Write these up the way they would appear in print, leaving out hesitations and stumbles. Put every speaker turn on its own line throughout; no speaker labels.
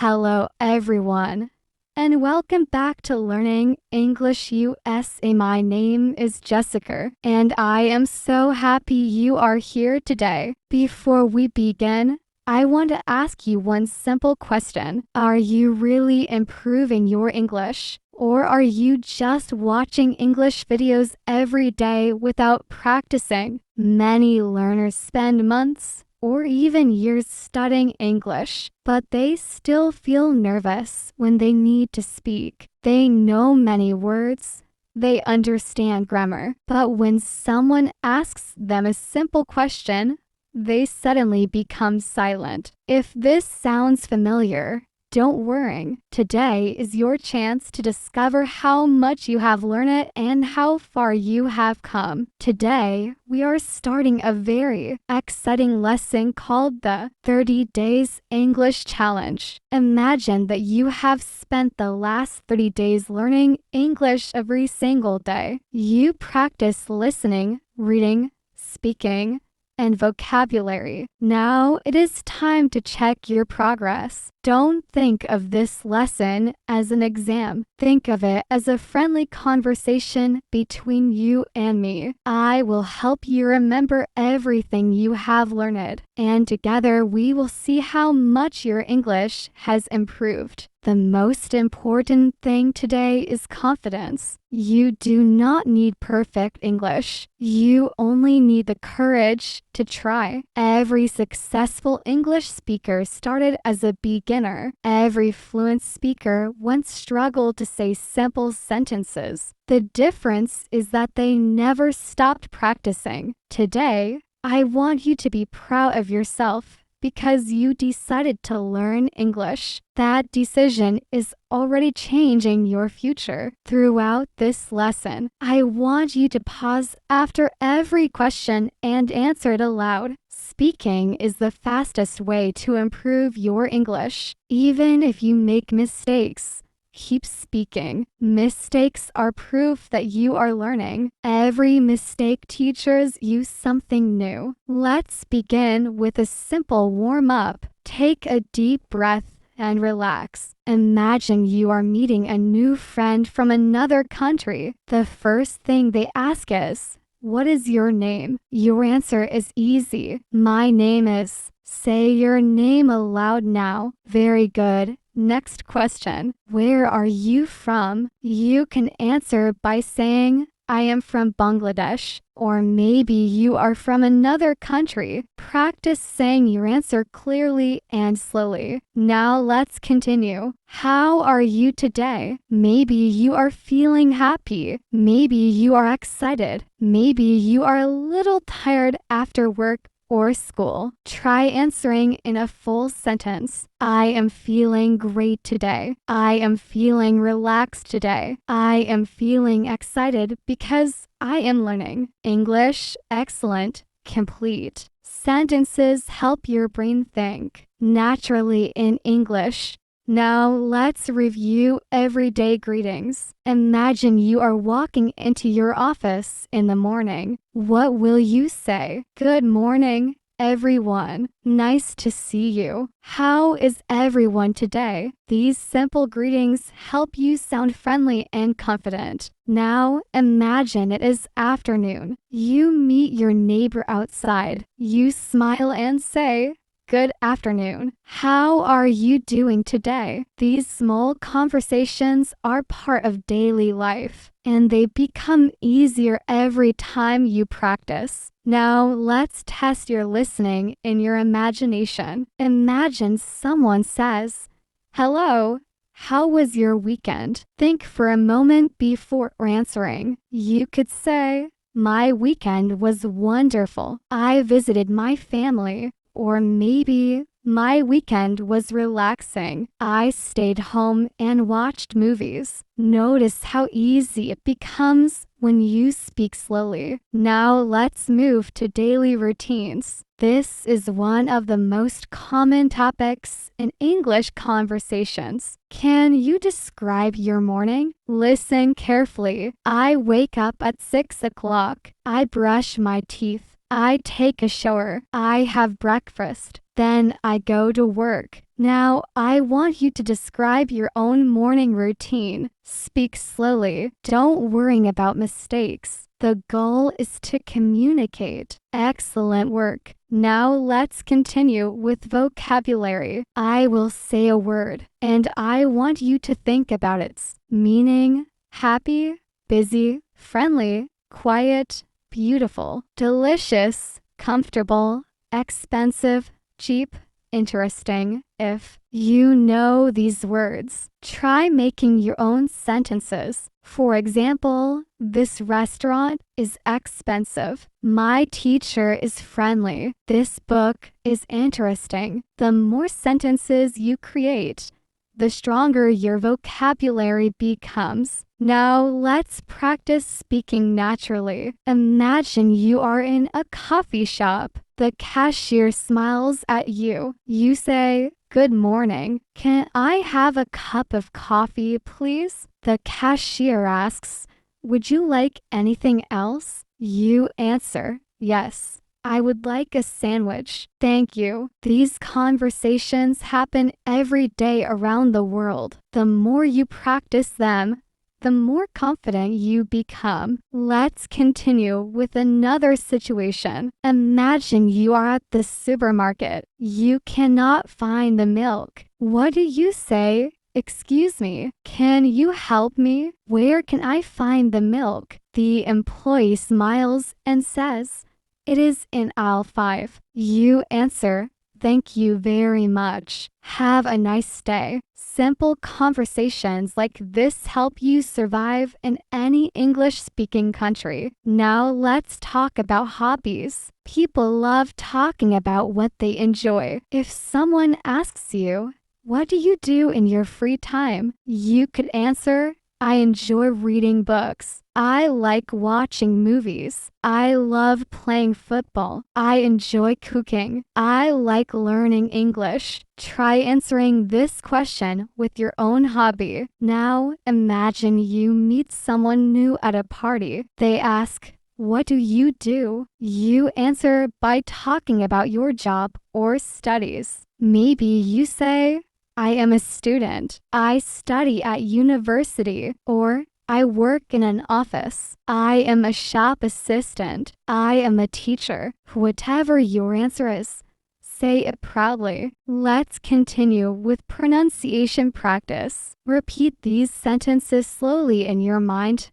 Hello, everyone, and welcome back to Learning English USA. My name is Jessica, and I am so happy you are here today. Before we begin, I want to ask you one simple question. Are you really improving your English? Or are you just watching English videos every day without practicing? Many learners spend months or even years studying English, but they still feel nervous when they need to speak. They know many words, they understand grammar, but when someone asks them a simple question, they suddenly become silent. If this sounds familiar, don't worry. Today is your chance to discover how much you have learned and how far you have come. Today, we are starting a very exciting lesson called the 30 Days English Challenge. Imagine that you have spent the last 30 days learning English every single day. You practice listening, reading, speaking, and vocabulary. Now it is time to check your progress. Don't think of this lesson as an exam. Think of it as a friendly conversation between you and me. I will help you remember everything you have learned, and together we will see how much your English has improved. The most important thing today is confidence. You do not need perfect English. You only need the courage to try. Every successful English speaker started as a beginner. Every fluent speaker once struggled to say simple sentences. The difference is that they never stopped practicing. Today, I want you to be proud of yourself because you decided to learn English. That decision is already changing your future. Throughout this lesson, I want you to pause after every question and answer it aloud. Speaking is the fastest way to improve your English. Even if you make mistakes, keep speaking. Mistakes are proof that you are learning. Every mistake teaches you something new. Let's begin with a simple warm-up. Take a deep breath and relax. Imagine you are meeting a new friend from another country. The first thing they ask is, "What is your name?" Your answer is easy. My name is. Say your name aloud now. Very good. Next question. Where are you from? You can answer by saying, "I am from Bangladesh," or maybe you are from another country. Practice saying your answer clearly and slowly. Now let's continue. How are you today? Maybe you are feeling happy. Maybe you are excited. Maybe you are a little tired after work or school. Try answering in a full sentence. I am feeling great today. I am feeling relaxed today. I am feeling excited because I am learning English. Excellent. Complete. Sentences help your brain think naturally in English. Now let's review everyday greetings. Imagine you are walking into your office in the morning. What will you say? Good morning, everyone. Nice to see you. How is everyone today? These simple greetings help you sound friendly and confident. Now imagine it is afternoon. You meet your neighbor outside. You smile and say, "Good afternoon. How are you doing today?" These small conversations are part of daily life, and they become easier every time you practice. Now let's test your listening in your imagination. Imagine someone says, "Hello, how was your weekend?" Think for a moment before answering. You could say, "My weekend was wonderful. I visited my family." Or maybe, "My weekend was relaxing. I stayed home and watched movies." Notice how easy it becomes when you speak slowly. Now let's move to daily routines. This is one of the most common topics in English conversations. Can you describe your morning? Listen carefully. I wake up at 6 o'clock. I brush my teeth. I take a shower. I have breakfast. Then I go to work. Now, I want you to describe your own morning routine. Speak slowly. Don't worry about mistakes. The goal is to communicate. Excellent work. Now let's continue with vocabulary. I will say a word, and I want you to think about its meaning. Happy, busy, friendly, quiet, beautiful, delicious, comfortable, expensive, cheap, interesting. If you know these words, try making your own sentences. For example, this restaurant is expensive. My teacher is friendly. This book is interesting. The more sentences you create, the stronger your vocabulary becomes. Now let's practice speaking naturally. Imagine you are in a coffee shop. The cashier smiles at you. You say, "Good morning. Can I have a cup of coffee, please?" The cashier asks, "Would you like anything else?" You answer, "Yes. I would like a sandwich. Thank you." These conversations happen every day around the world. The more you practice them, the more confident you become. Let's continue with another situation. Imagine you are at the supermarket. You cannot find the milk. What do you say? "Excuse me, can you help me? Where can I find the milk?" The employee smiles and says, "It is in aisle 5. You answer, "Thank you very much. Have a nice day." Simple conversations like this help you survive in any English-speaking country. Now let's talk about hobbies. People love talking about what they enjoy. If someone asks you, "What do you do in your free time?" you could answer, "I enjoy reading books. I like watching movies. I love playing football. I enjoy cooking. I like learning English." Try answering this question with your own hobby. Now imagine you meet someone new at a party. They ask, "What do you do?" You answer by talking about your job or studies. Maybe you say, "I am a student. I study at university," or "I work in an office. I am a shop assistant. I am a teacher." Whatever your answer is, say it proudly. Let's continue with pronunciation practice. Repeat these sentences slowly in your mind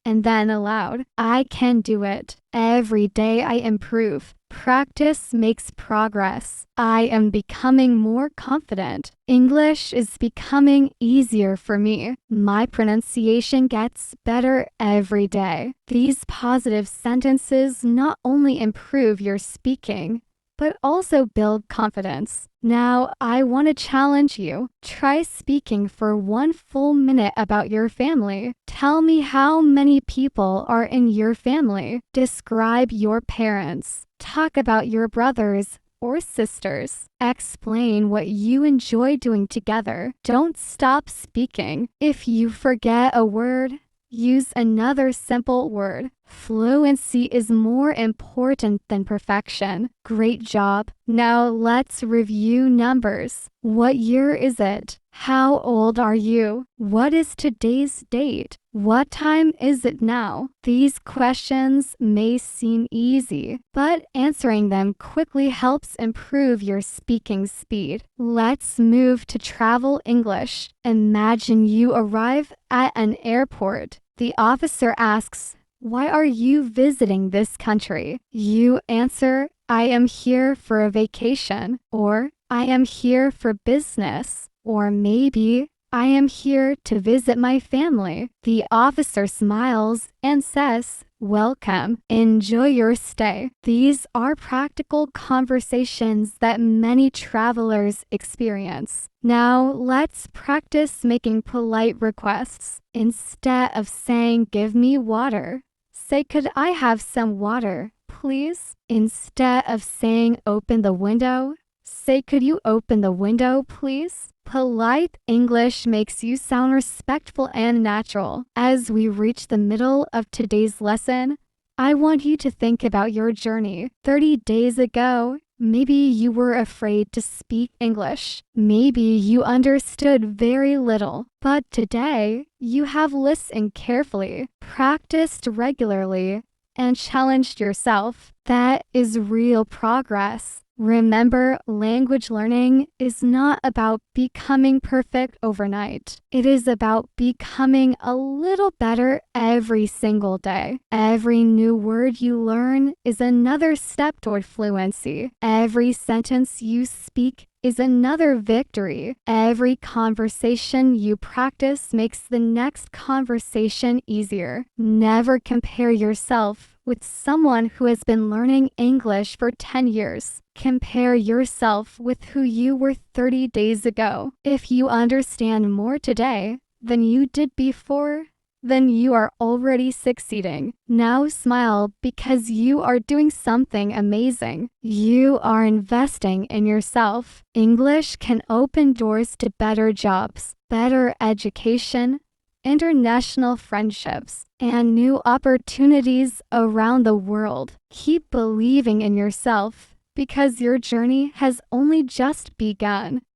and then aloud. I can do it. Every day I improve. Practice makes progress. I am becoming more confident. English is becoming easier for me. My pronunciation gets better every day. These positive sentences not only improve your speaking, but also build confidence. Now, I want to challenge you. Try speaking for 1 full minute about your family. Tell me how many people are in your family. Describe your parents. Talk about your brothers or sisters. Explain what you enjoy doing together. Don't stop speaking. If you forget a word, use another simple word. Fluency is more important than perfection. Great job. Now let's review numbers. What year is it? How old are you? What is today's date? What time is it now? These questions may seem easy, but answering them quickly helps improve your speaking speed. Let's move to travel English. Imagine you arrive at an airport. The officer asks, "Why are you visiting this country?" You answer, "I am here for a vacation," or "I am here for business," or maybe "I am here to visit my family." The officer smiles and says, "Welcome. Enjoy your stay." These are practical conversations that many travelers experience. Now let's practice making polite requests. Instead of saying, "Give me water," say, "Could I have some water, please?" Instead of saying, "Open the window," say, "Could you open the window, please?" Polite English makes you sound respectful and natural. As we reach the middle of today's lesson, I want you to think about your journey. 30 days ago, Maybe you were afraid to speak English. Maybe you understood very little. But today, you have listened carefully, practiced regularly, and challenged yourself. That is real progress. Remember, language learning is not about becoming perfect overnight. It is about becoming a little better every single day. Every new word you learn is another step toward fluency. Every sentence you speak is another victory. Every conversation you practice makes the next conversation easier. Never compare yourself with someone who has been learning English for 10 years. Compare yourself with who you were 30 days ago. If you understand more today than you did before, then you are already succeeding. Now smile because you are doing something amazing. You are investing in yourself. English can open doors to better jobs, better education, international friendships, and new opportunities around the world. Keep believing in yourself because your journey has only just begun.